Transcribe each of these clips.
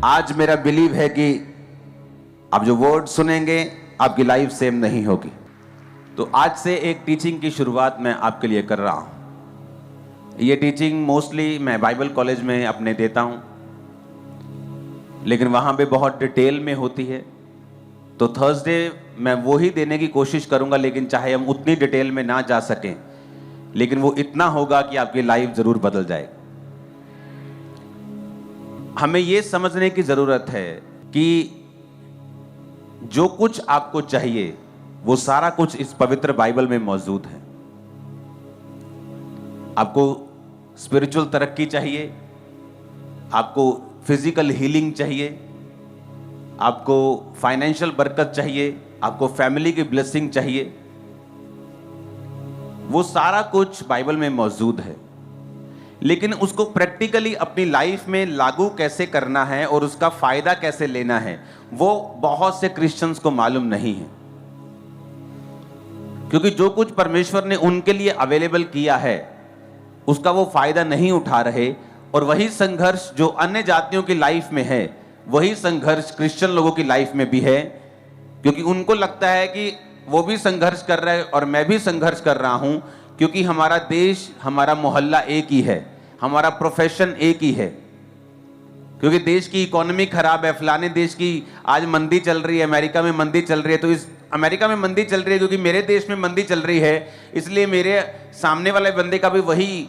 आज मेरा बिलीव है कि आप जो वर्ड सुनेंगे आपकी लाइफ सेम नहीं होगी। तो आज से एक टीचिंग की शुरुआत मैं आपके लिए कर रहा हूं। ये टीचिंग मोस्टली मैं बाइबल कॉलेज में अपने देता हूं, लेकिन वहां पे बहुत डिटेल में होती है। तो थर्सडे मैं वो ही देने की कोशिश करूंगा, लेकिन चाहे हम उतनी डिटेल में ना जा सकें, लेकिन वो इतना होगा कि आपकी लाइफ जरूर बदल जाएगी। हमें ये समझने की जरूरत है कि जो कुछ आपको चाहिए वो सारा कुछ इस पवित्र बाइबल में मौजूद है। आपको स्पिरिचुअल तरक्की चाहिए, आपको फिजिकल हीलिंग चाहिए, आपको फाइनेंशियल बरकत चाहिए, आपको फैमिली की ब्लेसिंग चाहिए, वो सारा कुछ बाइबल में मौजूद है। लेकिन उसको प्रैक्टिकली अपनी लाइफ में लागू कैसे करना है और उसका फायदा कैसे लेना है, वो बहुत से क्रिश्चियंस को मालूम नहीं है। क्योंकि जो कुछ परमेश्वर ने उनके लिए अवेलेबल किया है उसका वो फायदा नहीं उठा रहे, और वही संघर्ष जो अन्य जातियों की लाइफ में है वही संघर्ष क्रिश्चियन लोगों की लाइफ में भी है। क्योंकि उनको लगता है कि वो भी संघर्ष कर रहा है और मैं भी संघर्ष कर रहा हूं, क्योंकि हमारा देश, हमारा मोहल्ला एक ही है, हमारा प्रोफेशन एक ही है। क्योंकि देश की इकोनॉमी खराब है, फलाने देश की आज मंदी चल रही है, अमेरिका में मंदी चल रही है, तो इस अमेरिका में मंदी चल रही है क्योंकि मेरे देश में मंदी चल रही है, इसलिए मेरे सामने वाले बंदे का भी वही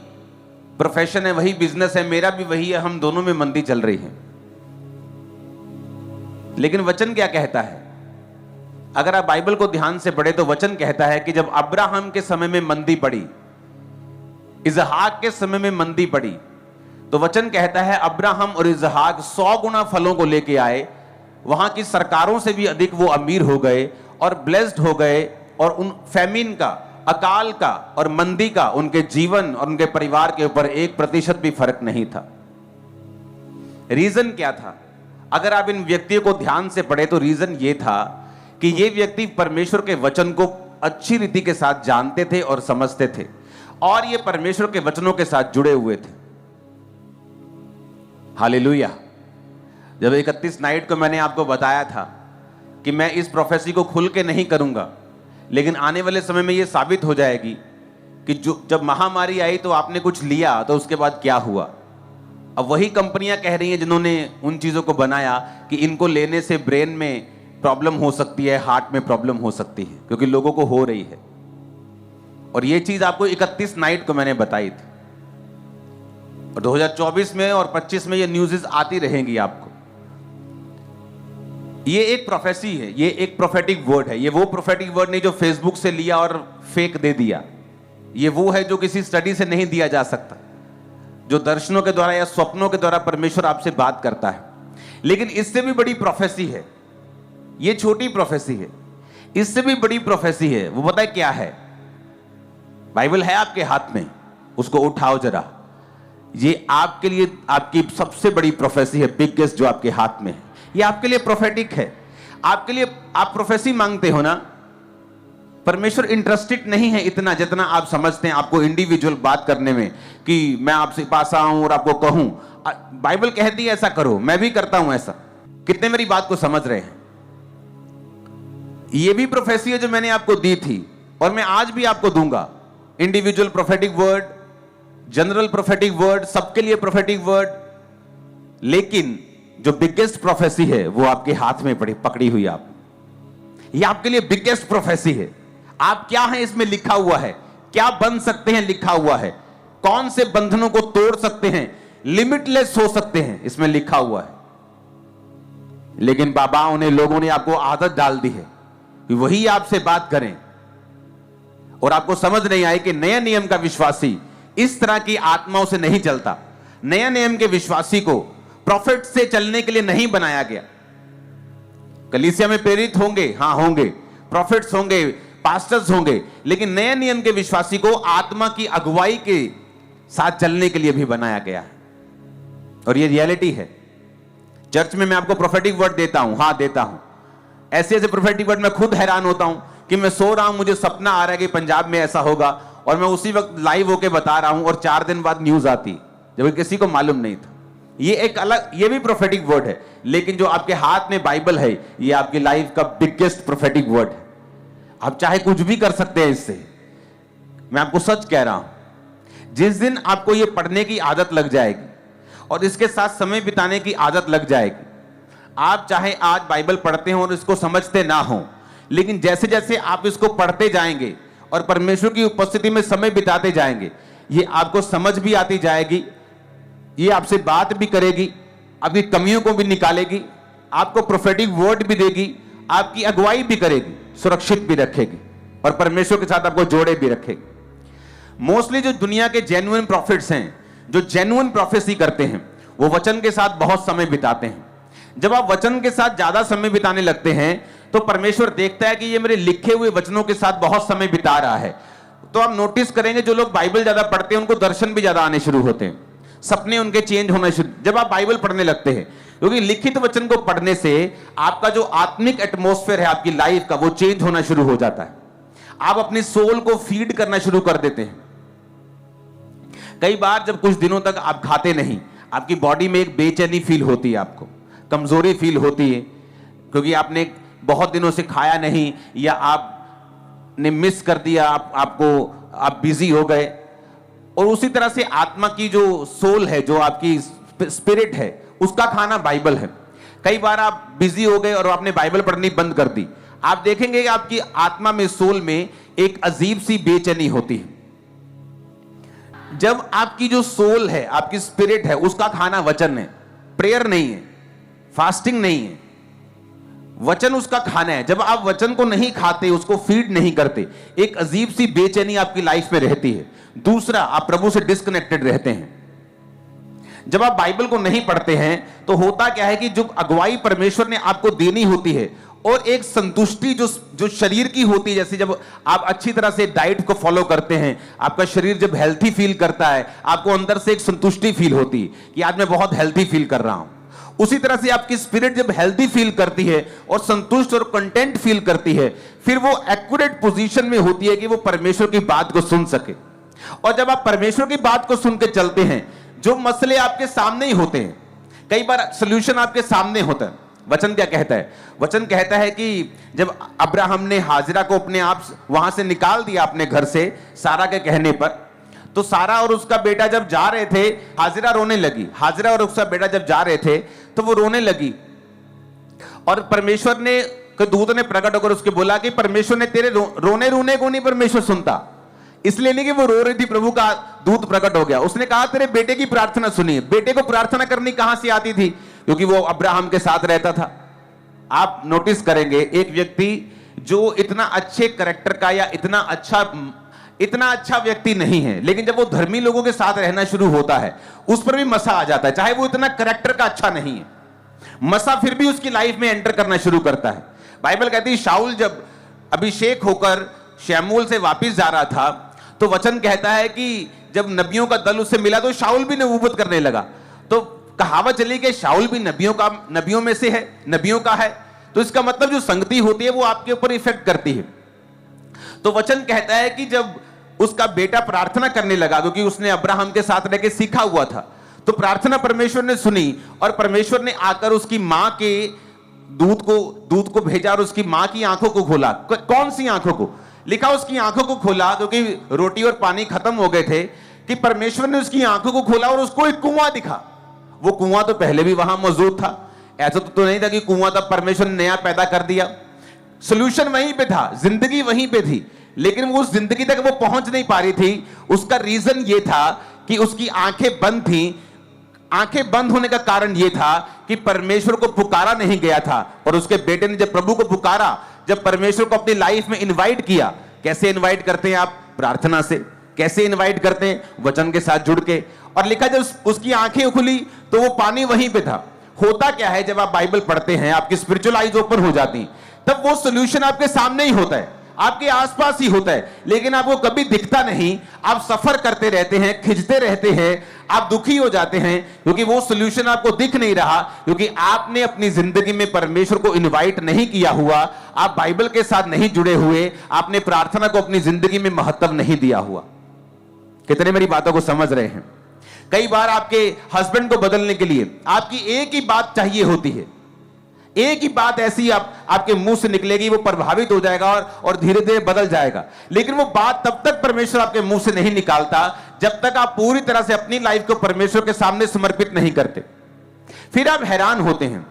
प्रोफेशन है, वही बिजनेस है, मेरा भी वही है, हम दोनों में मंदी चल रही है। लेकिन वचन क्या कहता है? अगर आप बाइबल को ध्यान से पढ़े तो वचन कहता है कि जब अब्राहम के समय में मंदी पड़ी, इसहाक के समय में मंदी पड़ी, तो वचन कहता है अब्राहम और इसहाक 100 गुना फलों को लेके आए, वहां की सरकारों से भी अधिक वो अमीर हो गए और ब्लेस्ड हो गए, और उन फैमिन का, अकाल का और मंदी का उनके जीवन और उनके परिवार के ऊपर 1% भी फर्क नहीं था। रीजन क्या था? अगर आप इन व्यक्तियों को ध्यान से पढ़े तो रीजन ये था कि ये व्यक्ति परमेश्वर के वचन को अच्छी रीति के साथ जानते थे और समझते थे, और ये परमेश्वर के वचनों के साथ जुड़े हुए थे। हालेलुया। जब 31 नाइट को मैंने आपको बताया था कि मैं इस प्रोफेसी को खुल के नहीं करूंगा, लेकिन आने वाले समय में ये साबित हो जाएगी कि जब महामारी आई तो आपने कुछ लिया तो उसके बाद क्या हुआ। अब वही कंपनियां कह रही हैं जिन्होंने उन चीजों को बनाया कि इनको लेने से ब्रेन में प्रॉब्लम हो सकती है, हार्ट में प्रॉब्लम हो सकती है, क्योंकि लोगों को हो रही है। और ये चीज आपको 31 नाइट को मैंने बताई थी, और 2024 में और 25 में ये न्यूज़ आती रहेंगी आपको। ये एक प्रोफेसी है, ये एक प्रोफेटिक वर्ड है। ये वो प्रोफेटिक वर्ड नहीं जो फेसबुक से लिया और फेक दे दिया। ये वो है जो किसी स्टडी से नहीं दिया जा सकता, जो दर्शनों के द्वारा या स्वप्नों के द्वारा परमेश्वर आपसे बात करता है। लेकिन इससे भी बड़ी प्रोफेसी है, ये छोटी प्रोफेसी है, इससे भी बड़ी प्रोफेसी है। वो पता है क्या है? बाइबल है आपके हाथ में, उसको उठाओ जरा। ये आपके लिए आपकी सबसे बड़ी प्रोफेसी है, बिगेस्ट जो आपके हाथ में है। ये आपके लिए प्रोफेटिक है। आपके लिए, आप प्रोफेसी मांगते हो ना, परमेश्वर इंटरेस्टेड नहीं है इतना जितना आप समझते हैं आपको इंडिविजुअल बात करने में, कि मैं आपसे पास आऊं और आपको कहूं। बाइबल कहती है ऐसा करो, मैं भी करता हूं ऐसा। कितने मेरी बात को समझ रहे हैं? ये भी प्रोफेसी है जो मैंने आपको दी थी और मैं आज भी आपको दूंगा। Individual prophetic word, general prophetic word, सबके लिए प्रोफेटिक वर्ड। लेकिन जो बिगेस्ट प्रोफेसी है वो आपके हाथ में पकड़ी हुई आप, ये आपके लिए बिगेस्ट प्रोफेसी है। आप क्या हैं इसमें लिखा हुआ है, क्या बन सकते हैं लिखा हुआ है, कौन से बंधनों को तोड़ सकते हैं, लिमिटलेस हो सकते हैं, इसमें लिखा हुआ है। लेकिन बाबाओं ने, लोगों ने आपको आदत डाल दी है कि वही आपसे बात करें, और आपको समझ नहीं आए कि नया नियम का विश्वासी इस तरह की आत्माओं से नहीं चलता। नया नियम के विश्वासी को प्रॉफिट से चलने के लिए नहीं बनाया गया। कलीसिया में प्रेरित होंगे, हां होंगे, प्रॉफिट्स होंगे, पास्टर्स होंगे, लेकिन नए नियम के विश्वासी को आत्मा की अगुवाई के साथ चलने के लिए भी बनाया गया है। और ये रियलिटी है। चर्च में मैं आपको प्रोफेटिक वर्ड देता हूं, हां देता हूं, ऐसे ऐसे प्रोफेटिक वर्ड मैं खुद हैरान होता हूं कि मैं सो रहा हूं, मुझे सपना आ रहा है कि पंजाब में ऐसा होगा, और मैं उसी वक्त लाइव होके बता रहा हूं, और 4 दिन बाद न्यूज आती, जबकि किसी को मालूम नहीं था। ये एक अलग, ये भी प्रोफेटिक वर्ड है, लेकिन जो आपके हाथ में बाइबल है, ये आपकी लाइफ का बिगेस्ट प्रोफेटिक वर्ड है। आप चाहे कुछ भी कर सकते हैं इससे। मैं आपको सच कह रहा हूं, जिस दिन आपको ये पढ़ने की आदत लग जाएगी और इसके साथ समय बिताने की आदत लग जाएगी, आप चाहे आज बाइबल पढ़ते हो और इसको समझते ना हो, लेकिन जैसे जैसे आप इसको पढ़ते जाएंगे और परमेश्वर की उपस्थिति में समय बिताते जाएंगे, ये आपको समझ भी आती जाएगी, ये आपसे बात भी करेगी, आपकी कमियों को भी निकालेगी, आपको प्रोफेटिक वर्ड भी देगी, आपकी अगुवाई भी करेगी, सुरक्षित भी रखेगी और परमेश्वर के साथ आपको जोड़े भी रखेगी। मोस्टली जो दुनिया के जेन्युइन प्रॉफिट्स हैं, जो जेन्युइन प्रोफेसी करते हैं, वो वचन के साथ बहुत समय बिताते हैं। जब आप वचन के साथ ज्यादा समय बिताने लगते हैं तो परमेश्वर देखता है कि ये मेरे लिखे हुए वचनों के साथ बहुत समय बिता रहा है। तो आप नोटिस करेंगे जो लोग बाइबल ज्यादा पढ़ते हैं उनको दर्शन भी ज्यादा आने शुरू होते हैं, सपने उनके चेंज होना शुरू जब आप बाइबल पढ़ने लगते हैं, क्योंकि लिखित वचन को पढ़ने से आपका जो आत्मिक एटमॉस्फेयर है आपकी लाइफ का, वो चेंज होना शुरू हो जाता है। आप अपनी सोल को फीड करना शुरू कर देते हैं। कई बार जब कुछ दिनों तक आप खाते नहीं, आपकी बॉडी में एक बेचैनी फील होती है, आपको कमजोरी फील होती है, क्योंकि आपने बहुत दिनों से खाया नहीं या आपने मिस कर दिया, आप बिजी हो गए। और उसी तरह से आत्मा की जो सोल है, जो आपकी स्पिरिट है, उसका खाना बाइबल है। कई बार आप बिजी हो गए और आपने बाइबल पढ़नी बंद कर दी, आप देखेंगे कि आपकी आत्मा में, सोल में एक अजीब सी बेचैनी होती है। जब आपकी जो सोल है, आपकी स्पिरिट है, उसका खाना वचन है, प्रेयर नहीं है, फास्टिंग नहीं है, वचन उसका खाना है। जब आप वचन को नहीं खाते, उसको फीड नहीं करते, एक अजीब सी बेचैनी आपकी लाइफ में रहती है। दूसरा, आप प्रभु से डिस्कनेक्टेड रहते हैं। जब आप बाइबल को नहीं पढ़ते हैं तो होता क्या है कि जो अगुवाई परमेश्वर ने आपको देनी होती है और एक संतुष्टि जो शरीर की होती है, जैसे जब आप अच्छी तरह से डाइट को फॉलो करते हैं, आपका शरीर जब हेल्थी फील करता है, आपको अंदर से एक संतुष्टि फील होती है कि आज मैं बहुत हेल्थी फील कर रहा हूं। उसी तरह से आपकी स्पिरिट जब हेल्थी फील करती है और संतुष्ट और कंटेंट फील करती है, फिर वो एक्यूरेट पोजीशन में होती है कि वो परमेश्वर की बात को सुन सके। और जब आप परमेश्वर की बात को सुन के चलते हैं, जो मसले आपके सामने ही होते हैं, कई बार सॉल्यूशन आपके सामने होता है। वचन क्या कहता है? वचन कहता है कि जब अब्राहम ने हाजिरा को अपने आप वहां से निकाल दिया अपने घर से, सारा के कहने पर, तो सारा और उसका बेटा जब जा रहे थे, हाजिरा रोने लगी। हाजिरा और उसका बेटा जब जा रहे थे तो वो रोने लगी और परमेश्वर ने, दूत ने प्रकट होकर उसके बोला कि परमेश्वर ने तेरे रोने रोने को नहीं परमेश्वर सुनता। इसलिए नहीं कि वो रो रही थी, प्रभु का दूत प्रकट हो गया, उसने कहा तेरे बेटे की प्रार्थना सुनिए। बेटे को प्रार्थना करनी कहां से आती थी? क्योंकि वो अब्राहम के साथ रहता था। आप नोटिस करेंगे एक व्यक्ति जो इतना अच्छे कैरेक्टर का या इतना अच्छा व्यक्ति नहीं है, लेकिन जब वो धर्मी लोगों के साथ रहना शुरू होता है, उस पर भी मसा आ जाता है, चाहे वो इतना कैरेक्टर का अच्छा नहीं है, मसा फिर भी उसकी लाइफ में एंटर करना शुरू करता है। बाइबल कहती है शाऊल जब अभिषेक होकर शमूएल से वापस जा रहा था, तो वचन कहता है कि जब नबियों का दल उससे मिला तो शाऊल भी नबूवत करने लगा। तो कहावत चली कि शाऊल भी नबियों में से है, नबियों का है। तो इसका मतलब जो संगति होती है वो आपके ऊपर इफेक्ट करती है। तो वचन कहता है कि जब उसका बेटा प्रार्थना करने लगा, क्योंकि उसने अब्राहम के साथ रह के सीखा हुआ था, तो प्रार्थना परमेश्वर ने सुनी और परमेश्वर ने आकर उसकी मां के दूत को भेजा और उसकी मां की आंखों को खोला। कौन सी आंखों को? लिखा उसकी आंखों को खोला, क्योंकि रोटी और पानी खत्म हो गए थे, कि परमेश्वर ने उसकी आंखों को खोला और उसको एक कुआं दिखा। वो कुआं तो पहले भी वहां मौजूद था, ऐसा तो नहीं था कि कुआं तब परमेश्वर ने नया पैदा कर दिया। सोल्यूशन वहीं पे था, जिंदगी वहीं पे थी, लेकिन वो उस जिंदगी तक वो पहुंच नहीं पा रही थी। उसका रीजन ये था कि उसकी आंखें बंद थी। आंखें बंद होने का कारण यह था कि परमेश्वर को पुकारा नहीं गया था। और उसके बेटे ने जब प्रभु को पुकारा, जब परमेश्वर को अपनी लाइफ में इनवाइट किया, कैसे इनवाइट करते हैं आप? प्रार्थना से। कैसे इनवाइट करते हैं? वचन के साथ जुड़ के। और लिखा जब उसकी आंखें खुली तो वो पानी वहीं पे था। होता क्या है, जब आप बाइबल पढ़ते हैं आपकी स्पिरिचुअल आइज ओपन हो जाती, तब वो सोल्यूशन आपके सामने ही होता है, आपके आसपास ही होता है, लेकिन आपको कभी दिखता नहीं। आप सफर करते रहते हैं, खिंचते रहते हैं, आप दुखी हो जाते हैं, क्योंकि वो सोल्यूशन आपको दिख नहीं रहा, क्योंकि आपने अपनी जिंदगी में परमेश्वर को इनवाइट नहीं किया हुआ, आप बाइबल के साथ नहीं जुड़े हुए, आपने प्रार्थना को अपनी जिंदगी में महत्व नहीं दिया हुआ। कितने मेरी बातों को समझ रहे हैं? कई बार आपके हस्बैंड को बदलने के लिए आपकी एक ही बात चाहिए होती है, एक ही बात ऐसी आपके मुंह से निकलेगी, वो प्रभावित हो जाएगा और धीरे धीरे बदल जाएगा। लेकिन वो बात तब तक परमेश्वर आपके मुंह से नहीं निकालता जब तक आप पूरी तरह से अपनी लाइफ को परमेश्वर के सामने समर्पित नहीं करते। फिर आप हैरान होते हैं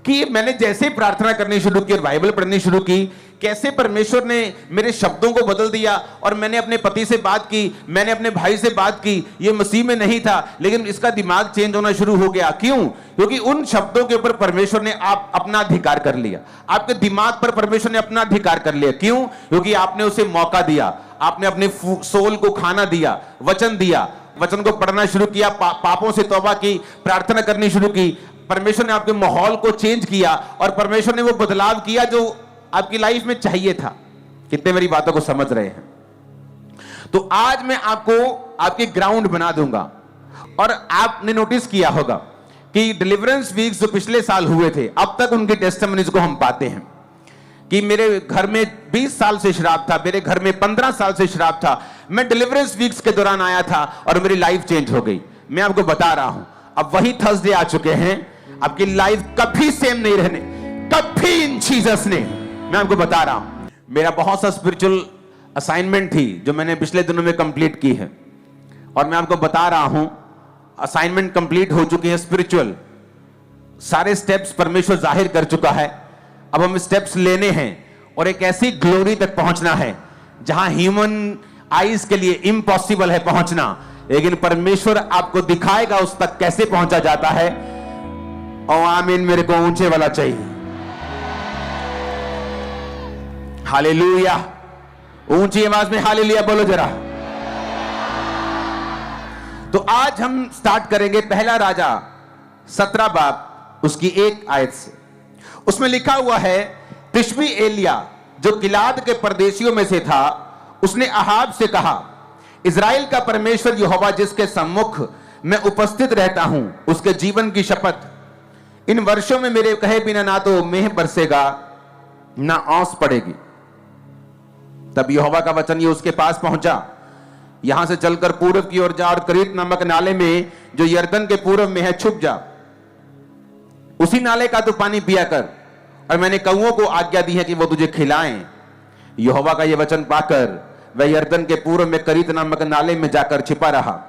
कि मैंने जैसे प्रार्थना करनी शुरू की और बाइबल पढ़नी शुरू की, कैसे परमेश्वर ने मेरे शब्दों को बदल दिया। और मैंने अपने पति से बात की, मैंने अपने भाई से बात की, ये मसीह में नहीं था, लेकिन इसका दिमाग चेंज होना शुरू हो गया। क्यों? क्योंकि उन शब्दों के ऊपर परमेश्वर ने अपना अधिकार कर लिया, आपके दिमाग पर परमेश्वर ने अपना अधिकार कर लिया। क्यों? क्योंकि आपने उसे मौका दिया, आपने अपने सोल को खाना दिया, वचन दिया, वचन को पढ़ना शुरू किया, पापों से तौबा की, प्रार्थना करनी शुरू की। परमेश्वर ने आपके माहौल को चेंज किया और परमेश्वर ने वो बदलाव किया जो आपकी लाइफ में चाहिए था। कितने मेरी बातों को समझ रहे हैं? तो आज मैं आपको आपके ग्राउंड बना दूंगा। और आपने नोटिस किया होगा कि डिलीवरेंस वीक्स जो पिछले साल हुए थे, अब तक उनकी टेस्टिमनीज को हम पाते हैं कि मेरे घर में 20 साल से शराब था, मेरे घर में 15 साल से शराब था, मैं डिलीवरेंस वीक्स के दौरान आया था और मेरी लाइफ चेंज हो गई। मैं आपको बता रहा हूं, अब वही थर्सडे आ चुके हैं, आपकी लाइफ कभी सेम नहीं रहने, कभी इन जीसस ने। मैं आपको बता रहा हूं, मेरा बहुत सा स्पिरिचुअल असाइनमेंट थी जो मैंने पिछले दिनों में कंप्लीट की है, और मैं आपको बता रहा हूं असाइनमेंट कंप्लीट हो चुकी है स्पिरिचुअल। सारे स्टेप्स परमेश्वर जाहिर कर चुका है। अब हम स्टेप्स लेने हैं और एक ऐसी ग्लोरी तक पहुंचना है जहां ह्यूमन आईज के लिए इम्पॉसिबल है पहुंचना, लेकिन परमेश्वर आपको दिखाएगा उस तक कैसे पहुंचा जाता है। और आमीन, मेरे को ऊंचे वाला चाहिए। हालेलुया, ऊंची आवाज में हालेलुया बोलो जरा। तो आज हम स्टार्ट करेंगे पहला राजा 17 बाब उसकी 1 आयत से। उसमें लिखा हुआ है, तिशबी एलिया जो गिलाद के परदेशियों में से था, उसने अहाब से कहा, इज़राइल का परमेश्वर यहोवा जिसके सम्मुख मैं उपस्थित रहता हूं, उसके जीवन की शपथ, इन वर्षों में मेरे कहे बिना ना तो मेह बरसेगा ना औस पड़ेगी। तब यहोवा का वचन ये उसके पास पहुंचा, यहां से चलकर पूर्व की ओर जा और करीत नामक नाले में जो यरदन के पूर्व में है छुप जा, उसी नाले का तू पानी पिया कर, और मैंने कौओं को आज्ञा दी है कि वो तुझे खिलाएं। यहोवा का यह वचन पाकर वह यरदन के पूर्व में करीत नामक नाले में जाकर छिपा रहा,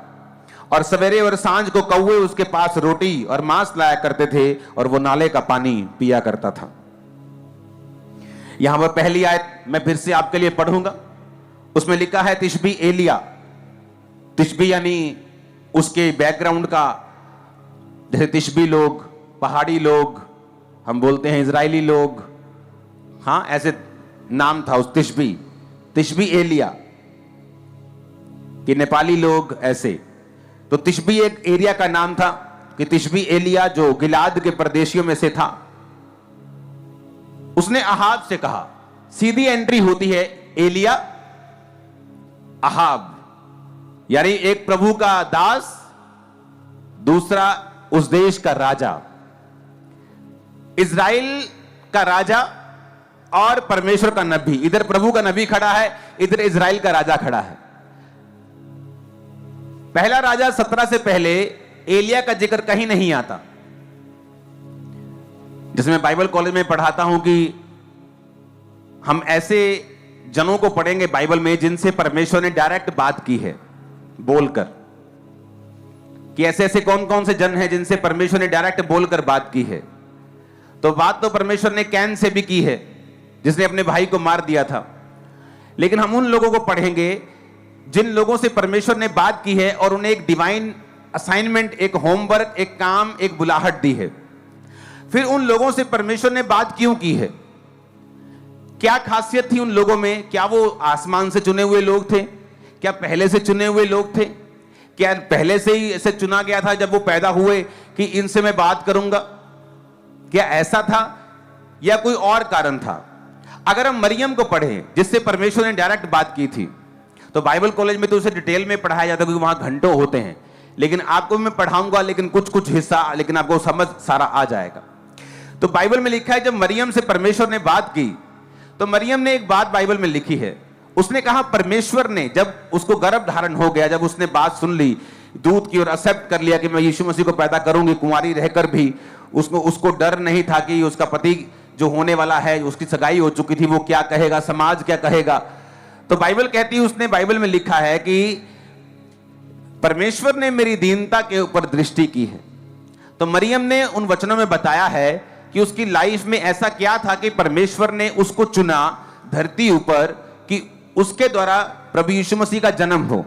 और सवेरे और सांझ को कौवे उसके पास रोटी और मांस लाया करते थे, और वो नाले का पानी पिया करता था। यहां पर पहली आयत मैं फिर से आपके लिए पढ़ूंगा। उसमें लिखा है तिशबी एलिया। तिशबी यानी उसके बैकग्राउंड का, जैसे तिशबी लोग, पहाड़ी लोग, हम बोलते हैं इजरायली लोग, हां ऐसे नाम था उस तिशबी एलिया कि नेपाली लोग ऐसे। तो तिशबी एक एरिया का नाम था कि तिशबी एलिया जो गिलाद के प्रदेशियों में से था, उसने अहाब से कहा। सीधी एंट्री होती है एलिया अहाब, यानी एक प्रभु का दास, दूसरा उस देश का राजा, इज़राइल का राजा और परमेश्वर का नबी। इधर प्रभु का नबी खड़ा है, इधर इज़राइल का राजा खड़ा है। पहला राजा 17 से पहले एलिया का जिक्र कहीं नहीं आता। जिसमें बाइबल कॉलेज में पढ़ाता हूं कि हम ऐसे जनों को पढ़ेंगे बाइबल में जिनसे परमेश्वर ने डायरेक्ट बात की है बोलकर, कि ऐसे ऐसे कौन कौन से जन हैं जिनसे परमेश्वर ने डायरेक्ट बोलकर बात की है। तो बात तो परमेश्वर ने कैन से भी की है, जिसने अपने भाई को मार दिया था। लेकिन हम उन लोगों को पढ़ेंगे जिन लोगों से परमेश्वर ने बात की है और उन्हें एक डिवाइन असाइनमेंट, एक होमवर्क, एक काम, एक बुलाहट दी है। फिर उन लोगों से परमेश्वर ने बात क्यों की है, क्या खासियत थी उन लोगों में, क्या वो आसमान से चुने हुए लोग थे, क्या पहले से चुने हुए लोग थे, क्या पहले से ही ऐसे चुना गया था जब वो पैदा हुए कि इनसे मैं बात करूंगा, क्या ऐसा था या कोई और कारण था। अगर हम मरियम को पढ़ें जिससे परमेश्वर ने डायरेक्ट बात की थी, तो बाइबल कॉलेज में तो उसे डिटेल में पढ़ाया जाता है क्योंकि वहां घंटों होते हैं, लेकिन आपको मैं पढ़ाऊंगा लेकिन कुछ कुछ हिस्सा, लेकिन आपको समझ सारा आ जाएगा। तो बाइबल में लिखा है जब मरियम से परमेश्वर ने बात की, तो मरियम ने एक बात बाइबल में लिखी है। उसने कहा परमेश्वर ने, जब उसको गर्भ धारण हो गया, जब उसने बात सुन ली दूत की और एक्सेप्ट कर लिया कि मैं यीशु मसीह को पैदा करूंगी, कुंवारी रहकर भी उसको डर नहीं था कि उसका पति जो होने वाला है, उसकी सगाई हो चुकी थी, वो क्या कहेगा, समाज क्या कहेगा। तो बाइबल कहती है, उसने बाइबल में लिखा है कि परमेश्वर ने मेरी दीनता के ऊपर दृष्टि की है। तो मरियम ने उन वचनों में बताया है कि उसकी लाइफ में ऐसा क्या था कि परमेश्वर ने उसको चुना धरती ऊपर कि उसके द्वारा प्रभु यीशु मसीह का जन्म हो।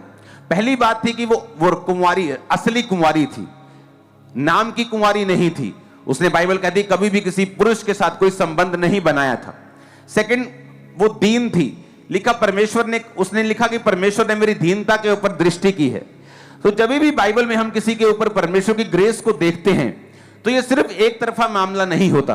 पहली बात थी कि वो कुंवारी, असली कुंवारी थी, नाम की कुंवारी नहीं थी। उसने, बाइबल कहती, कभी भी किसी पुरुष के साथ कोई संबंध नहीं बनाया था। सेकंड, वो दीन थी। लिखा परमेश्वर ने, उसने लिखा कि परमेश्वर ने मेरी दीनता के ऊपर दृष्टि की है। तो जब भी बाइबल में हम किसी के ऊपर परमेश्वर की ग्रेस को देखते हैं तो ये सिर्फ एक तरफा मामला नहीं होता,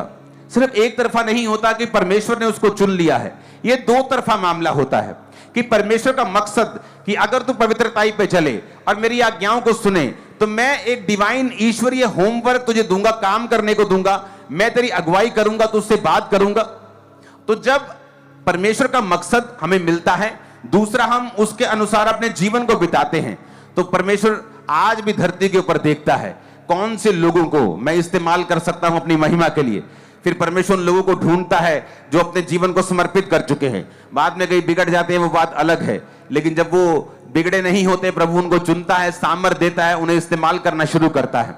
सिर्फ एक तरफा नहीं होता कि परमेश्वर ने उसको चुन लिया है। ये दो तरफा मामला होता है कि परमेश्वर का मकसद कि अगर तू पवित्रताई पे चले और मेरी आज्ञाओं को सुने तो मैं एक डिवाइन ईश्वरीय होमवर्क तुझे दूंगा, काम करने को दूंगा, मैं तेरी अगुवाई करूंगा, तुझसे बात करूंगा। तो जब परमेश्वर का मकसद हमें मिलता है, दूसरा हम उसके अनुसार अपने जीवन को बिताते हैं, तो परमेश्वर आज भी धरती के ऊपर देखता है कौन से लोगों को मैं इस्तेमाल कर सकता हूं अपनी महिमा के लिए। फिर परमेश्वर उन लोगों को ढूंढता है जो अपने जीवन को समर्पित कर चुके हैं। बाद में कहीं बिगड़ जाते हैं, वो बात अलग है, लेकिन जब वो बिगड़े नहीं होते, प्रभु उनको चुनता है, सामर्थ देता है, उन्हें इस्तेमाल करना शुरू करता है।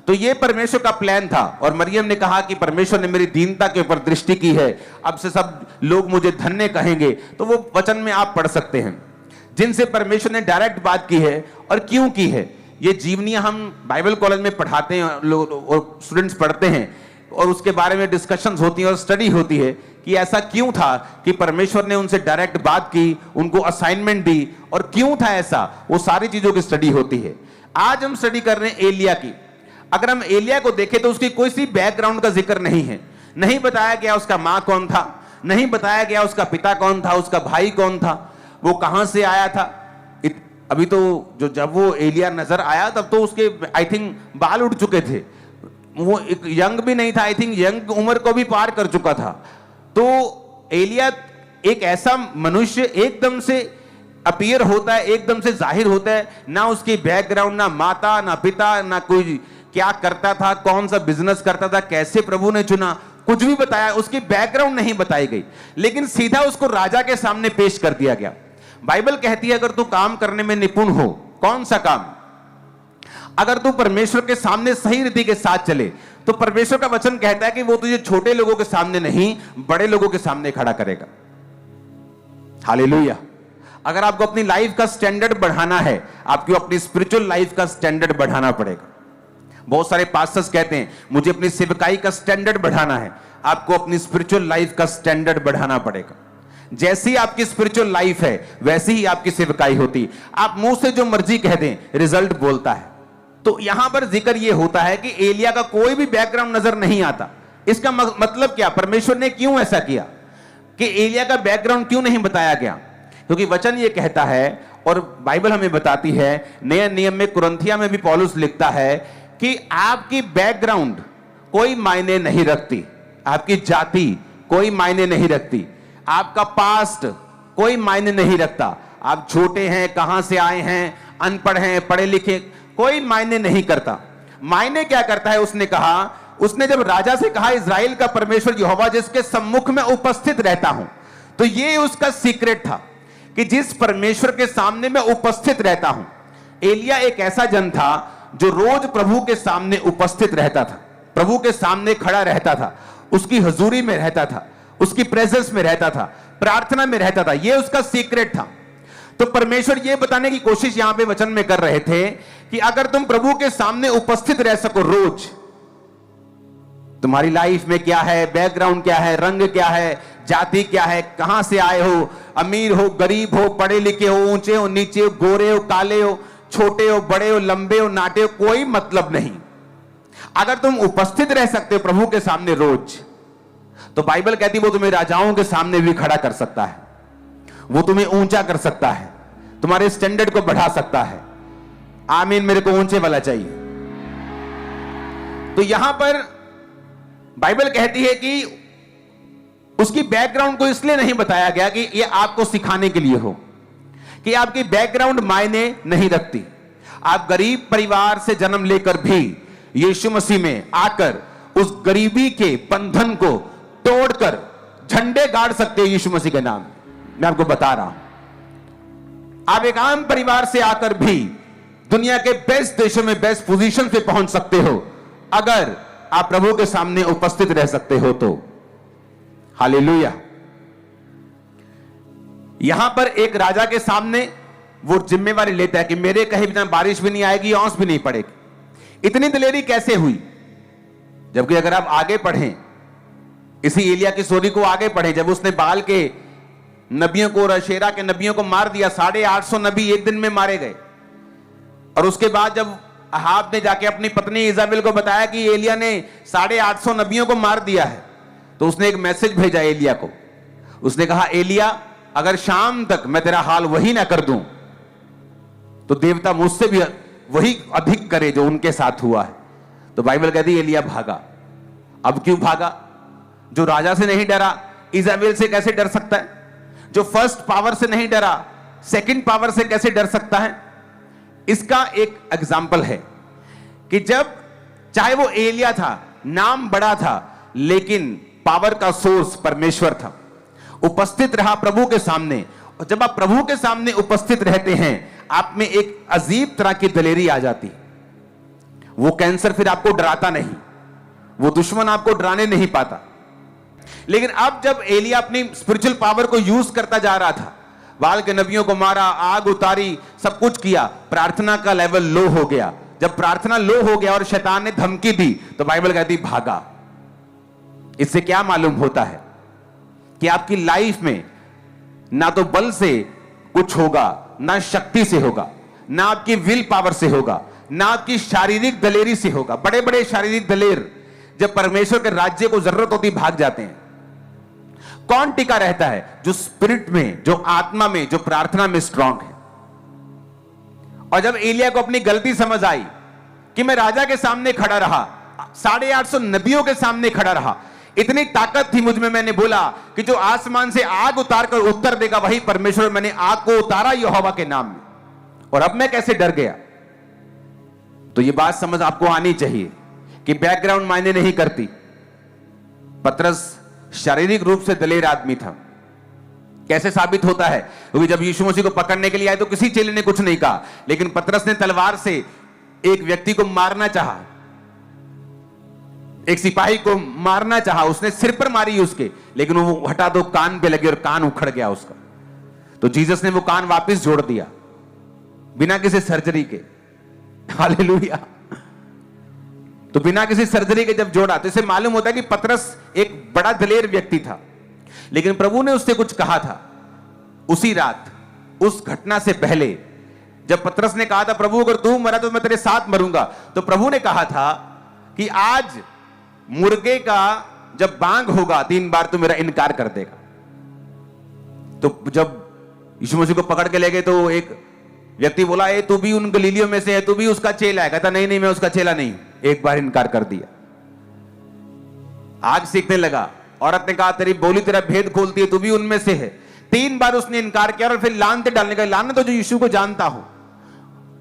तो ये परमेश्वर का प्लान था। और मरियम ने कहा कि परमेश्वर ने मेरी दीनता के ऊपर दृष्टि की है, अब से सब लोग मुझे धन्य कहेंगे। तो वो वचन में आप पढ़ सकते हैं जिनसे परमेश्वर ने डायरेक्ट बात की है और क्यों की है। ये जीवनियां हम बाइबल कॉलेज में पढ़ाते हैं, लोग और स्टूडेंट्स पढ़ते हैं और उसके बारे में डिस्कशंस होती है और स्टडी होती है कि ऐसा क्यों था कि परमेश्वर ने उनसे डायरेक्ट बात की, उनको असाइनमेंट दी, और क्यों था ऐसा, वो सारी चीजों की स्टडी होती है। आज हम स्टडी कर रहे हैं एलिया की। अगर हम एलिया को देखें तो उसकी कोई सी बैकग्राउंड का जिक्र नहीं है, नहीं बताया गया उसका मां कौन था, नहीं बताया गया उसका पिता कौन था, उसका भाई कौन था, वो कहां से आया था। अभी तो जब वो एलिया नजर आया तब तो उसके आई थिंक बाल उड़ चुके थे, वो एक यंग भी नहीं था, आई थिंक यंग उम्र को भी पार कर चुका था। तो एलिया एक ऐसा मनुष्य एकदम से अपीयर होता है, एकदम से जाहिर होता है, ना उसकी बैकग्राउंड, ना माता, ना पिता, ना कोई क्या करता था, कौन सा बिजनेस करता था, कैसे प्रभु ने चुना, कुछ भी बताया, उसकी बैकग्राउंड नहीं बताई गई, लेकिन सीधा उसको राजा के सामने पेश कर दिया गया। बाइबल कहती है अगर तू काम करने में निपुण हो, कौन सा काम, अगर तू परमेश्वर के सामने सही रीति के साथ चले, तो परमेश्वर का वचन कहता है कि वो तुझे छोटे लोगों के सामने नहीं, बड़े लोगों के सामने खड़ा करेगा। हालेलुया। अगर आपको अपनी लाइफ का स्टैंडर्ड बढ़ाना है, आपको अपनी स्पिरिचुअल लाइफ का स्टैंडर्ड बढ़ाना पड़ेगा। बहुत सारे पास्टर्स कहते हैं मुझे अपनी सेवकाई का स्टैंडर्ड बढ़ाना है, आपको अपनी स्पिरिचुअल लाइफ का स्टैंडर्ड बढ़ाना पड़ेगा। जैसी आपकी स्पिरिचुअल लाइफ है वैसी ही आपकी सेवकाई होती। आप मुंह से जो मर्जी कह दें, रिजल्ट बोलता है। तो यहां पर जिक्र यह होता है कि एलिया का कोई भी बैकग्राउंड नजर नहीं आता। इसका मतलब क्या, परमेश्वर ने क्यों ऐसा किया कि एलिया का बैकग्राउंड क्यों नहीं बताया गया? क्योंकि वचन ये कहता है और बाइबल हमें बताती है, नए नियम में कुरिन्थिया में भी पौलुस लिखता है कि आपकी बैकग्राउंड कोई मायने नहीं रखती, आपकी जाति कोई मायने नहीं रखती, आपका पास्ट कोई मायने नहीं रखता, आप छोटे हैं, कहां से आए हैं, अनपढ़ हैं, पढ़े लिखे, कोई मायने नहीं करता। मायने क्या करता है? उसने कहा, उसने जब राजा से कहा इज़राइल का परमेश्वर यहोवा जिसके सम्मुख में उपस्थित रहता हूं, तो ये उसका सीक्रेट था कि जिस परमेश्वर के सामने मैं उपस्थित रहता हूं। एलिया एक ऐसा जन था जो रोज प्रभु के सामने उपस्थित रहता था, प्रभु के सामने खड़ा रहता था, उसकी हुजूरी में रहता था, उसकी प्रेजेंस में रहता था, प्रार्थना में रहता था। यह उसका सीक्रेट था। तो परमेश्वर यह बताने की कोशिश यहां पे वचन में कर रहे थे कि अगर तुम प्रभु के सामने उपस्थित रह सको रोज, तुम्हारी लाइफ में क्या है, बैकग्राउंड क्या है, रंग क्या है, जाति क्या है, कहां से आए हो, अमीर हो, गरीब हो, पढ़े लिखे हो, ऊंचे हो, नीचे हो, गोरे हो, काले हो, छोटे हो, बड़े हो, लंबे हो, नाटे हो, कोई मतलब नहीं। अगर तुम उपस्थित रह सकते हो प्रभु के सामने रोज, तो बाइबल कहती है वो तुम्हें राजाओं के सामने भी खड़ा कर सकता है, वो तुम्हें ऊंचा कर सकता है, तुम्हारे स्टैंडर्ड को बढ़ा सकता है। आमीन। मेरे को ऊंचे वाला चाहिए। तो यहां पर बाइबल कहती है कि उसकी बैकग्राउंड को इसलिए नहीं बताया गया कि यह आपको सिखाने के लिए हो, कि आपकी बैकग्राउंड मायने नहीं रखती, आप गरीब परिवार से जन्म लेकर भी यीशु मसीह में आकर उस गरीबी के बंधन को तोड़कर झंडे गाड़ सकते हो यीशु मसीह के नाम। मैं आपको बता रहा हूं, आप एक आम परिवार से आकर भी दुनिया के बेस्ट देशों में बेस्ट पोजीशन पे पहुंच सकते हो अगर आप प्रभु के सामने उपस्थित रह सकते हो तो। हालेलुया। यहां पर एक राजा के सामने वो जिम्मेवारी लेता है कि मेरे कहे बिना बारिश भी नहीं आएगी, औंस भी नहीं पड़ेगी। इतनी दिलेरी कैसे हुई? जबकि अगर आप आगे पढ़ें, इसी एलिया की स्टोरी को आगे पढ़ें, जब उसने बाल के नबियों को और अशेरा के नबियों को मार दिया, 850 नबी एक दिन में मारे गए। और उसके बाद जब अहाब ने जाके अपनी पत्नी इजाबेल को बताया कि एलिया ने 850 नबियों को मार दिया है, तो उसने एक मैसेज भेजा एलिया को। उसने कहा, एलिया अगर शाम तक मैं तेरा हाल वही ना कर दूं तो देवता मुझसे भी वही अधिक करे जो उनके साथ हुआ है। तो बाइबल कहती है एलिया भागा। अब क्यों भागा? जो राजा से नहीं डरा, इजाबेल से कैसे डर सकता है? जो फर्स्ट पावर से नहीं डरा, सेकंड पावर से कैसे डर सकता है? इसका एक एग्जाम्पल है कि जब चाहे वो एलिया था, नाम बड़ा था, लेकिन पावर का सोर्स परमेश्वर था। उपस्थित रहा प्रभु के सामने, और जब आप प्रभु के सामने उपस्थित रहते हैं, आप में एक अजीब तरह की दलेरी आ जाती। वो कैंसर फिर आपको डराता नहीं, वो दुश्मन आपको डराने नहीं पाता। लेकिन अब जब एलिया अपनी स्पिरिचुअल पावर को यूज करता जा रहा था, बाल के नबियों को मारा, आग उतारी, सब कुछ किया, प्रार्थना का लेवल लो हो गया। जब प्रार्थना लो हो गया और शैतान ने धमकी दी, तो बाइबल कहती भागा। इससे क्या मालूम होता है कि आपकी लाइफ में ना तो बल से कुछ होगा, ना शक्ति से होगा, ना आपकी विल पावर से होगा, ना आपकी शारीरिक दलेरी से होगा। बड़े बड़े शारीरिक दलेर जब परमेश्वर के राज्य को जरूरत होती भाग जाते हैं। कौन टिका रहता है? जो स्पिरिट में, जो आत्मा में, जो प्रार्थना में स्ट्रांग है। और जब एलिया को अपनी गलती समझ आई कि मैं राजा के सामने खड़ा रहा, 850 नबियों के सामने खड़ा रहा, इतनी ताकत थी मुझ में, मैंने बोला कि जो आसमान से आग उतार कर उत्तर देगा वही परमेश्वर, मैंने आग को उतारा यहोवा के नाम में, और अब मैं कैसे डर गया? तो यह बात समझ आपको आनी चाहिए कि बैकग्राउंड मायने नहीं करती। पतरस शारीरिक रूप से दलेर आदमी था। कैसे साबित होता है? क्योंकि जब यीशु मसीह को पकड़ने के लिए आए तो किसी चेले ने कुछ नहीं कहा, लेकिन पतरस ने तलवार से एक व्यक्ति को मारना चाहा, एक सिपाही को मारना चाहा, उसने सिर पर मारी उसके, लेकिन वो हटा दो कान पे लगी और कान उखड़ गया उसका। तो जीसस ने वो कान वापस जोड़ दिया बिना किसी सर्जरी के। हालेलुया। तो बिना किसी सर्जरी के जब जोड़ा, तो इसे मालूम होता है कि पतरस एक बड़ा दलेर व्यक्ति था। लेकिन प्रभु ने उससे कुछ कहा था उसी रात, उस घटना से पहले। जब पतरस ने कहा था, प्रभु अगर तू मरा तो मैं तेरे साथ मरूंगा, तो प्रभु ने कहा था कि आज मुर्गे का जब बांग होगा 3 बार तो मेरा इनकार कर देगा। तो जब यीशु मसीह को पकड़ के ले गए तो एक व्यक्ति बोला, ए तू भी उन गलीलियों में से है, तू भी उसका चेला है। कहता नहीं नहीं, मैं उसका चेला नहीं। एक बार इनकार कर दिया। आग सीखने लगा। औरत ने कहा, तेरी बोली तेरा भेद खोलती है, तू भी उनमें से है। 3 बार उसने इनकार किया और फिर लानते डालने का, लानत तो जो यीशु को जानता हो।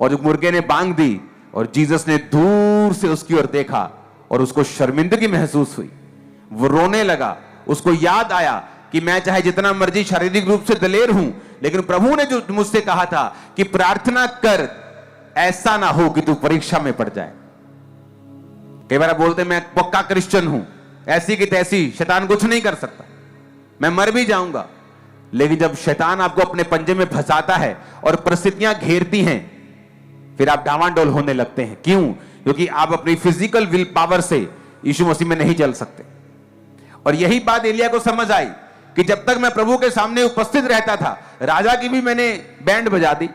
और जो मुर्गे ने बांग दी और जीसस ने दूर से उसकी ओर देखा और उसको शर्मिंदगी महसूस हुई। वो रोने लगा। उसको याद आया कि मैं चाहे जितना मर्जी शारीरिक रूप से दलेर हूं, लेकिन प्रभु ने जो मुझसे कहा था कि प्रार्थना कर, ऐसा ना हो कि तू परीक्षा में पड़ जाए। कई बार बोलते मैं पक्का क्रिश्चियन हूं, ऐसी की तैसी, शैतान कुछ नहीं कर सकता, मैं मर भी जाऊंगा। लेकिन जब शैतान आपको अपने पंजे में फंसाता है और परिस्थितियां घेरती हैं, फिर आप डावांडोल होने लगते हैं। क्यों? क्योंकि आप अपनी फिजिकल विल पावर से यीशु मसीह में नहीं चल सकते। और यही बात एलिया को समझ आई कि जब तक मैं प्रभु के सामने उपस्थित रहता था, राजा की भी मैंने बैंड बजा दी,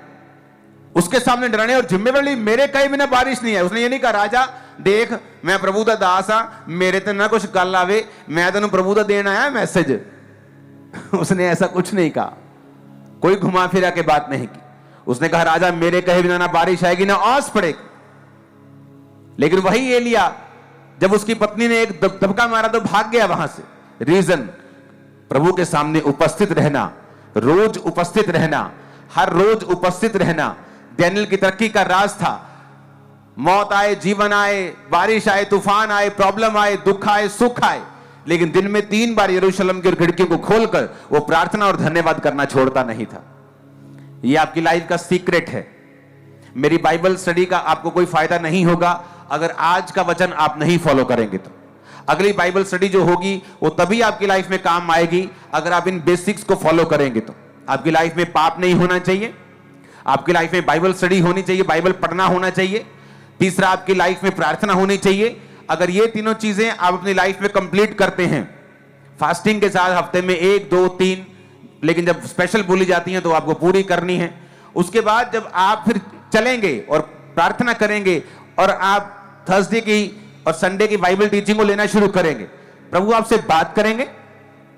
उसके सामने डराने और जिम्मेवारी मेरे कहीं बिना बारिश नहीं है। उसने ये नहीं कहा, राजा देख मैं प्रभु दा दास हाँ, मेरे तो ना कुछ गल आवे, मैं तेन प्रभु दा देना आया मैसेज। उसने ऐसा कुछ नहीं कहा, कोई घुमा फिरा के बात नहीं की। उसने कहा, राजा मेरे कहे बिना ना बारिश आएगी ना औस पड़ेगी। लेकिन वही एलिया, जब उसकी पत्नी ने एक दबका मारा तो भाग गया वहां से। रीजन, प्रभु के सामने उपस्थित रहना, रोज उपस्थित रहना, हर रोज उपस्थित रहना, डैनियल की तरक्की का राज था। मौत आए, जीवन आए, बारिश आए, तूफान आए, प्रॉब्लम आए, दुख आए, सुख आए, लेकिन दिन में 3 बार यरूशलेम की खिड़कियों को खोलकर वो प्रार्थना और धन्यवाद करना छोड़ता नहीं था। ये आपकी लाइफ का सीक्रेट है। मेरी बाइबल स्टडी का आपको कोई फायदा नहीं होगा अगर आज का वचन आप नहीं फॉलो करेंगे। तो अगली बाइबल स्टडी जो होगी वो तभी आपकी लाइफ में काम आएगी अगर आप इन बेसिक्स को फॉलो करेंगे। तो आपकी लाइफ में पाप नहीं होना चाहिए, आपकी लाइफ में बाइबल स्टडी होनी चाहिए, बाइबल पढ़ना होना चाहिए, तीसरा आपकी लाइफ में प्रार्थना होनी चाहिए। अगर ये तीनों चीजें आप अपनी लाइफ में कंप्लीट करते हैं, फास्टिंग के साथ हफ्ते में 1, 2, 3, लेकिन जब स्पेशल बोली जाती हैं तो आपको पूरी करनी है। उसके बाद जब आप फिर चलेंगे और प्रार्थना करेंगे और आप थर्सडे की और संडे की बाइबल टीचिंग को लेना शुरू करेंगे, प्रभु आपसे बात करेंगे,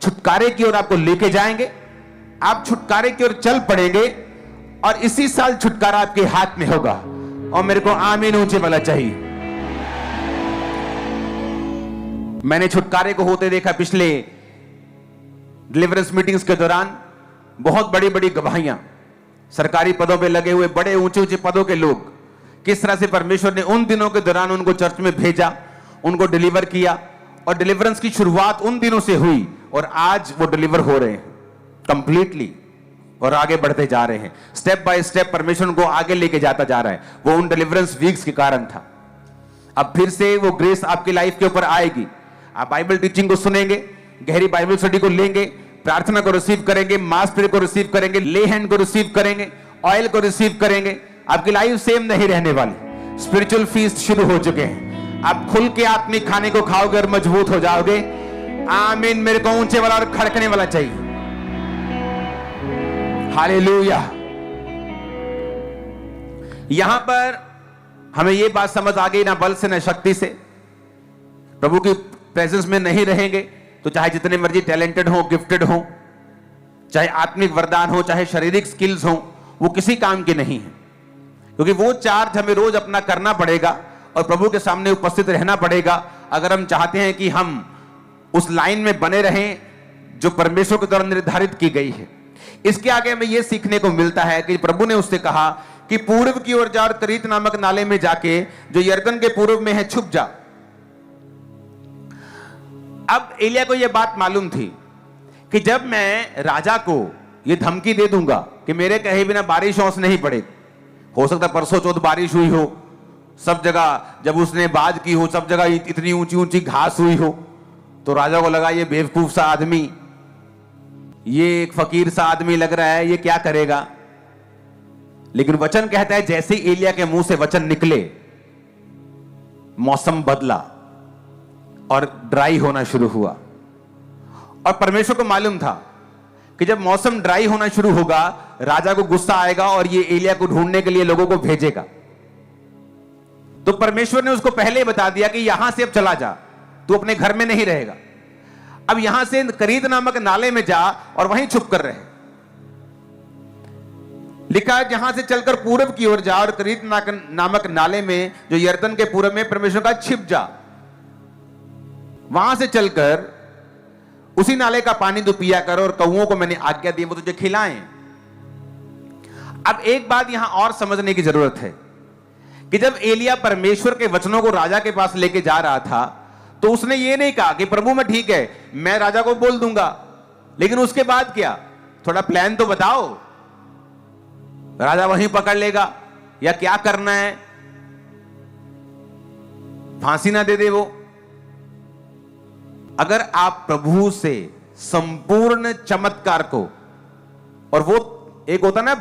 छुटकारे की ओर आपको लेके जाएंगे, आप छुटकारे की ओर चल पड़ेंगे और इसी साल छुटकारा आपके हाथ में होगा। और मेरे को आमीन ऊंचे वाला चाहिए। मैंने छुटकारे को होते देखा पिछले डिलीवरेंस मीटिंग्स के दौरान। बहुत बड़ी बड़ी गवाहियां, सरकारी पदों पे लगे हुए बड़े ऊंचे ऊंचे पदों के लोग, किस तरह से परमेश्वर ने उन दिनों के दौरान उनको चर्च में भेजा, उनको डिलीवर किया और डिलीवरेंस की शुरुआत उन दिनों से हुई और आज वो डिलीवर हो रहे हैं कंप्लीटली और आगे बढ़ते जा रहे हैं। स्टेप बाय स्टेप परमेश्वर को आगे लेके जाता जा रहा है। वो उन डिलीवरेंस वीक्स के कारण था। अब फिर से वो ग्रेस आपकी लाइफ के ऊपर आएगी। आप बाइबल टीचिंग को सुनेंगे, गहरी बाइबल स्टडी को लेंगे, प्रार्थना को रिसीव करेंगे, मास प्रेयर को रिसीव करेंगे, ले हैंड को रिसीव करेंगे, ऑयल को रिसीव करेंगे। आपकी लाइफ सेम नहीं रहने वाली। स्पिरिचुअल फीस्ट शुरू हो चुके हैं। आप खुल के आत्मिक खाने को खाओगे और मजबूत हो जाओगे। आमीन। मेरे को ऊंचे वाला और खड़कने वाला चाहिए। हालेलुया। यहां पर हमें यह बात समझ आ गई, ना बल से ना शक्ति से। प्रभु की प्रेजेंस में नहीं रहेंगे तो चाहे जितने मर्जी टैलेंटेड हो, गिफ्टेड हो, चाहे आत्मिक वरदान हो, चाहे शारीरिक स्किल्स हो, वो किसी काम के नहीं है। क्योंकि वो चार्ज हमें रोज अपना करना पड़ेगा और प्रभु के सामने उपस्थित रहना पड़ेगा अगर हम चाहते हैं कि हम उस लाइन में बने रहें जो परमेश्वर के द्वारा निर्धारित की गई है। इसके आगे हमें यह सीखने को मिलता है कि प्रभु ने उससे कहा कि पूर्व की ओर जा और करीत नामक नाले में जाके जो यरदन के पूर्व में है छुप जा। अब एलिया को यह बात मालूम थी कि जब मैं राजा को यह धमकी दे दूंगा कि मेरे कहे बिना बारिश औस नहीं पड़े, हो सकता परसों चौथ बारिश हुई हो, सब जगह जब उसने बाज की हो, सब जगह इतनी ऊंची ऊंची घास हुई हो, तो राजा को लगा ये बेवकूफ सा आदमी, ये एक फकीर सा आदमी लग रहा है, ये क्या करेगा। लेकिन वचन कहता है जैसे ही एलिया के मुंह से वचन निकले, मौसम बदला और ड्राई होना शुरू हुआ। और परमेश्वर को मालूम था कि जब मौसम ड्राई होना शुरू होगा, राजा को गुस्सा आएगा और ये एलिया को ढूंढने के लिए लोगों को भेजेगा। तो परमेश्वर ने उसको पहले ही बता दिया कि यहां से अब चला जा, तू अपने घर में नहीं रहेगा। अब यहां से करीत नामक नाले में जा और वहीं छुप कर रहे। लिखा है जहां से चलकर पूर्व की ओर जा और करीत नामक नाले में जो यरदन के पूर्व में परमेश्वर का छिप जा। वहां से चलकर उसी नाले का पानी तू पिया कर और कौओं को मैंने आज्ञा दी वो तुझे खिलाएं। अब एक बात यहां और समझने की जरूरत है कि जब एलिया परमेश्वर के वचनों को राजा के पास लेके जा रहा था तो उसने ये नहीं कहा कि प्रभु मैं ठीक है, मैं राजा को बोल दूंगा, लेकिन उसके बाद क्या, थोड़ा प्लान तो बताओ, राजा वहीं पकड़ लेगा या क्या करना है, फांसी ना दे दे वो। अगर आप प्रभु से संपूर्ण चमत्कार को, और वो एक होता ना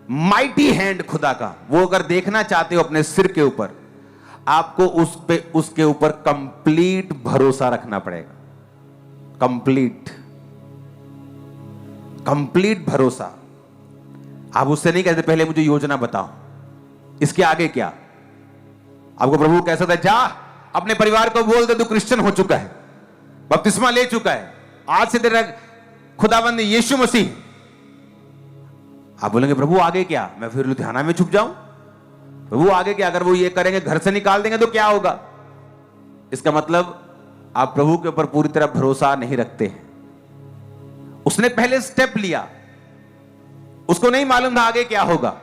माइटी हैंड खुदा का, वो अगर देखना चाहते हो अपने सिर के ऊपर, आपको उसके ऊपर कंप्लीट भरोसा रखना पड़ेगा। कंप्लीट भरोसा। आप उससे नहीं कहते पहले मुझे योजना बताओ, इसके आगे क्या। आपको प्रभु कह सकता है जा अपने परिवार को बोल दे तू क्रिश्चियन हो चुका है, बपतिस्मा ले चुका है, आज से तेरा खुदाबंद यीशु मसीह। आप बोलेंगे प्रभु आगे क्या, मैं फिर लुधियाना में छुप जाऊं। प्रभु आगे क्या, अगर वो ये करेंगे घर से निकाल देंगे तो क्या होगा। इसका मतलब आप प्रभु के ऊपर पूरी तरह भरोसा नहीं रखते हैं। उसने पहले स्टेप लिया, उसको नहीं मालूम था आगे क्या होगा।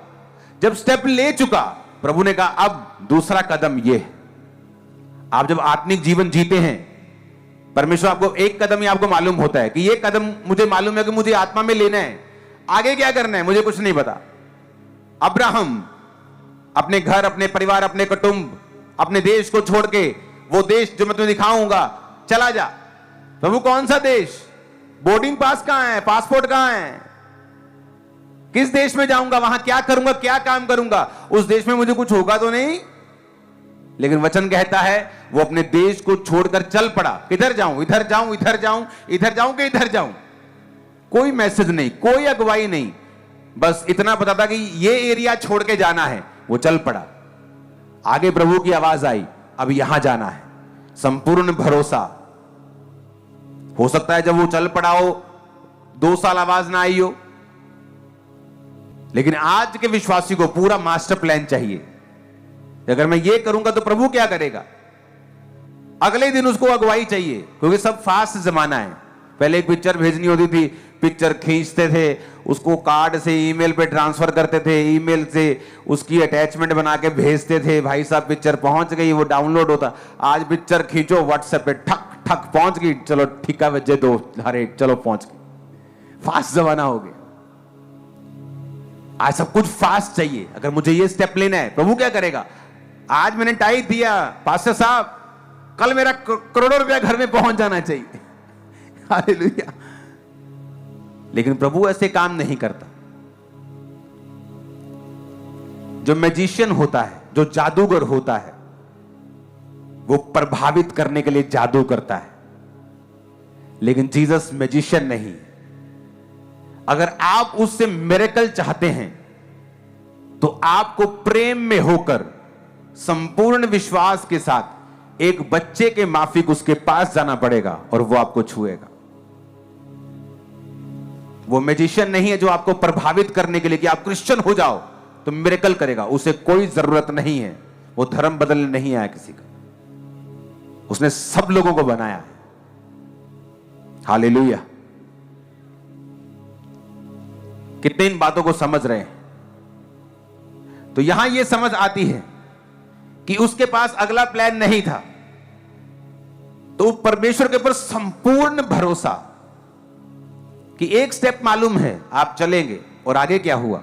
जब स्टेप ले चुका, प्रभु ने कहा अब दूसरा कदम ये है। आप जब आत्मिक जीवन जीते हैं, परमेश्वर आपको एक कदम ही आपको मालूम होता है कि ये कदम मुझे मालूम है कि मुझे आत्मा में लेना है, आगे क्या करना है मुझे कुछ नहीं पता। अब्राहम अपने घर, अपने परिवार, अपने कुटुंब, अपने देश को छोड़ के वो देश जो मैं तुम्हें दिखाऊंगा चला जा। प्रभु कौन सा देश? बोर्डिंग पास कहां है, पासपोर्ट कहां है, किस देश में जाऊंगा, वहां क्या करूंगा, क्या काम करूंगा, उस देश में मुझे कुछ होगा तो नहीं। लेकिन वचन कहता है वो अपने देश को छोड़कर चल पड़ा। किधर जाऊं, इधर जाऊं, इधर जाऊं, इधर जाऊं कि इधर जाऊं, कोई मैसेज नहीं, कोई अगुवाई नहीं, बस इतना पता था कि ये एरिया छोड़ के जाना है। वो चल पड़ा। आगे प्रभु की आवाज आई, अब यहां जाना है। संपूर्ण भरोसा। हो सकता है जब वो चल पड़ा हो 2 साल आवाज ना आई हो, लेकिन आज के विश्वासी को पूरा मास्टर प्लान चाहिए। अगर मैं ये करूंगा तो प्रभु क्या करेगा, अगले दिन उसको अगुवाई चाहिए, क्योंकि सब फास्ट जमाना है। पहले एक पिक्चर भेजनी होती थी, पिक्चर खींचते थे, उसको कार्ड से ईमेल पे ट्रांसफर करते थे, ईमेल से उसकी अटैचमेंट बना के भेजते थे, भाई साहब पिक्चर पहुंच गई, वो डाउनलोड होता। आज पिक्चर खींचो व्हाट्सएप पे, ठक ठक पहुंच गई, चलो ठिका बजे दो, अरे चलो पहुंच गई। फास्ट जमाना हो गया, आज सब कुछ फास्ट चाहिए। अगर मुझे ये स्टेप लेना है, प्रभु क्या करेगा, आज मैंने टाइप दिया, पास्टर साहब कल मेरा करोड़ों रुपया घर में पहुंच जाना चाहिए। हालेलुया। लेकिन प्रभु ऐसे काम नहीं करता। जो मैजिशियन होता है, जो जादूगर होता है, वो प्रभावित करने के लिए जादू करता है, लेकिन जीसस मैजिशियन नहीं। अगर आप उससे मिरेकल चाहते हैं तो आपको प्रेम में होकर संपूर्ण विश्वास के साथ एक बच्चे के माफिक उसके पास जाना पड़ेगा और वो आपको छुएगा। वो मैजिशियन नहीं है जो आपको प्रभावित करने के लिए कि आप क्रिश्चियन हो जाओ तो मिरेकल करेगा, उसे कोई जरूरत नहीं है। वो धर्म बदलने नहीं आया किसी का, उसने सब लोगों को बनाया है। हालेलुया। कितने इन बातों को समझ रहे हैं? तो यहां यह समझ आती है कि उसके पास अगला प्लान नहीं था, तो परमेश्वर के ऊपर संपूर्ण भरोसा कि एक स्टेप मालूम है, आप चलेंगे। और आगे क्या हुआ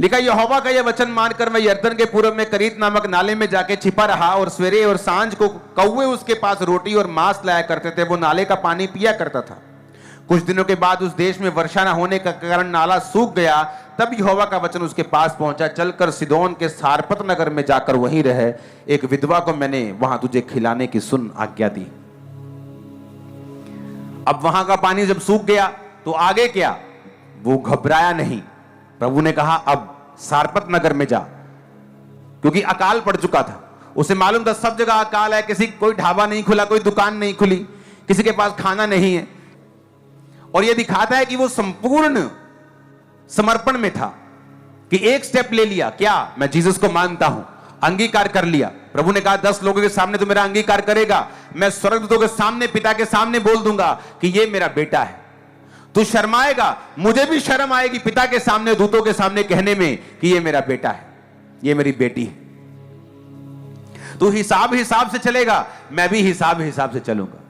लिखा, यहोवा का यह वचन मानकर मैं यरदन के पूरब में करीत नामक नाले में जाके छिपा रहा, और सवेरे और सांझ को कौवे उसके पास रोटी और मांस लाया करते थे। वो नाले का पानी पिया करता था। कुछ दिनों के बाद उस देश में वर्षा न होने का कारण नाला सूख गया। तब यहोवा का वचन उसके पास पहुंचा, चलकर सिदोन के सारपत नगर में जाकर वहीं रहे, एक विधवा को मैंने वहां तुझे खिलाने की सुन आज्ञा दी। अब वहां का पानी जब सूख गया तो आगे क्या, वो घबराया नहीं। प्रभु ने कहा अब सारपत नगर में जा, क्योंकि अकाल पड़ चुका था। उसे मालूम था सब जगह अकाल है, कोई ढाबा नहीं खुला, कोई दुकान नहीं खुली, किसी के पास खाना नहीं है। और यह दिखाता है कि वो संपूर्ण समर्पण में था कि एक स्टेप ले लिया, क्या मैं जीसस को मानता हूं, अंगीकार कर लिया। प्रभु ने कहा 10 लोगों के सामने तो मेरा अंगीकार करेगा, मैं स्वर्गदूतों के सामने, पिता के सामने बोल दूंगा कि ये मेरा बेटा है। तू शर्माएगा, मुझे भी शर्म आएगी पिता के सामने, दूतों के सामने कहने में कि ये मेरा बेटा है, ये मेरी बेटी है। तू हिसाब से चलेगा, मैं भी हिसाब से चलूंगा।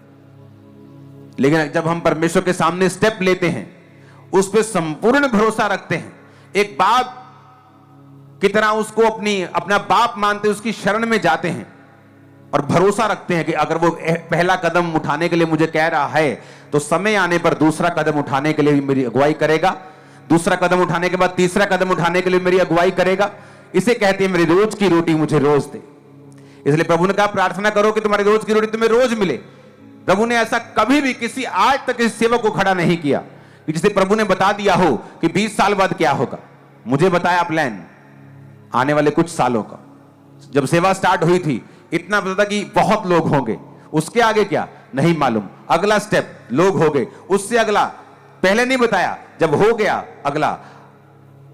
लेकिन जब हम परमेश्वर के सामने स्टेप लेते हैं, उस पर संपूर्ण भरोसा रखते हैं, एक बाप की तरह उसको अपना बाप मानते, उसकी शरण में जाते हैं और भरोसा रखते हैं कि अगर वो पहला कदम उठाने के लिए मुझे कह रहा है तो समय आने पर दूसरा कदम उठाने के लिए मेरी अगुवाई करेगा, दूसरा कदम उठाने के बाद तीसरा कदम उठाने के लिए मेरी अगुवाई करेगा। इसे कहते हैं मेरी रोज की रोटी मुझे रोज दे। इसलिए प्रभु ने कहा प्रार्थना करो कि तुम्हारी रोज की रोटी तुम्हें रोज मिले। प्रभु ने ऐसा कभी भी आज तक किसी सेवक को खड़ा नहीं किया जिसे प्रभु ने बता दिया हो कि 20 साल बाद क्या होगा। मुझे बताया प्लान आने वाले कुछ सालों का। जब सेवा स्टार्ट हुई थी इतना पता था कि बहुत लोग होंगे, उसके आगे क्या नहीं मालूम। अगला स्टेप लोग हो गए, उससे अगला पहले नहीं बताया, जब हो गया अगला,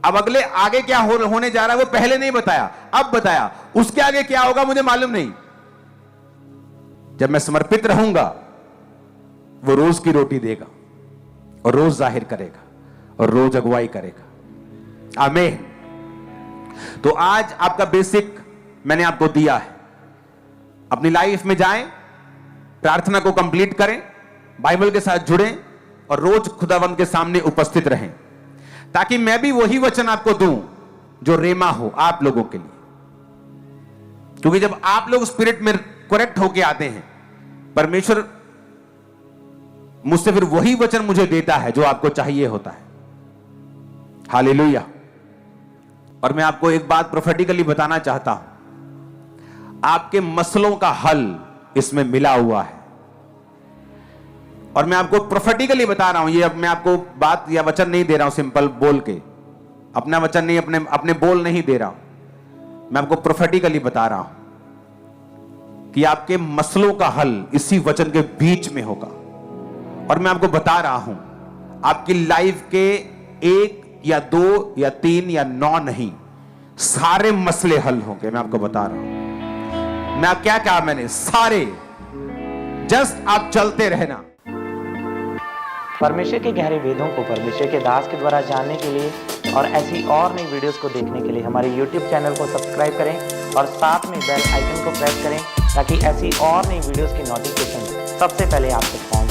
अब अगले आगे क्या होने जा रहा है वो पहले नहीं बताया, अब बताया। उसके आगे क्या होगा मुझे मालूम नहीं। जब मैं समर्पित रहूंगा वो रोज की रोटी देगा और रोज जाहिर करेगा और रोज अगुवाई करेगा। आमीन। तो आज आपका बेसिक मैंने आपको दिया है। अपनी लाइफ में जाएं, प्रार्थना को कंप्लीट करें, बाइबल के साथ जुड़ें और रोज खुदावंद के सामने उपस्थित रहें, ताकि मैं भी वही वचन आपको दूं जो रेमा हो आप लोगों के लिए। क्योंकि जब आप लोग स्पिरिट में करेक्ट होके आते हैं, परमेश्वर मुझसे फिर वही वचन मुझे देता है जो आपको चाहिए होता है। हालेलुया। और मैं आपको एक बात प्रोफेटिकली बताना चाहता हूं, आपके मसलों का हल इसमें मिला हुआ है। और मैं आपको प्रोफेटिकली बता रहा हूं, ये अब मैं आपको बात या वचन नहीं दे रहा हूं सिंपल बोल के, अपना वचन नहीं, अपने बोल नहीं दे रहा हूं, मैं आपको प्रोफेटिकली बता रहा हूं कि आपके मसलों का हल इसी वचन के बीच में होगा। और मैं आपको बता रहा हूं, आपकी लाइफ के 1 या 2 या 3 या 9 नहीं, सारे मसले हल होंगे। मैं आपको बता रहा हूं, मैं क्या कहा मैंने, सारे। जस्ट आप चलते रहना। परमेश्वर के गहरे वेदों को परमेश्वर के दास के द्वारा जानने के लिए और ऐसी और नई वीडियोस को देखने के लिए हमारे YouTube चैनल को सब्सक्राइब करें और साथ में बेल आइकन को प्रेस करें, ताकि ऐसी और नई वीडियोस की नोटिफिकेशन सबसे पहले आप तक पहुंचे।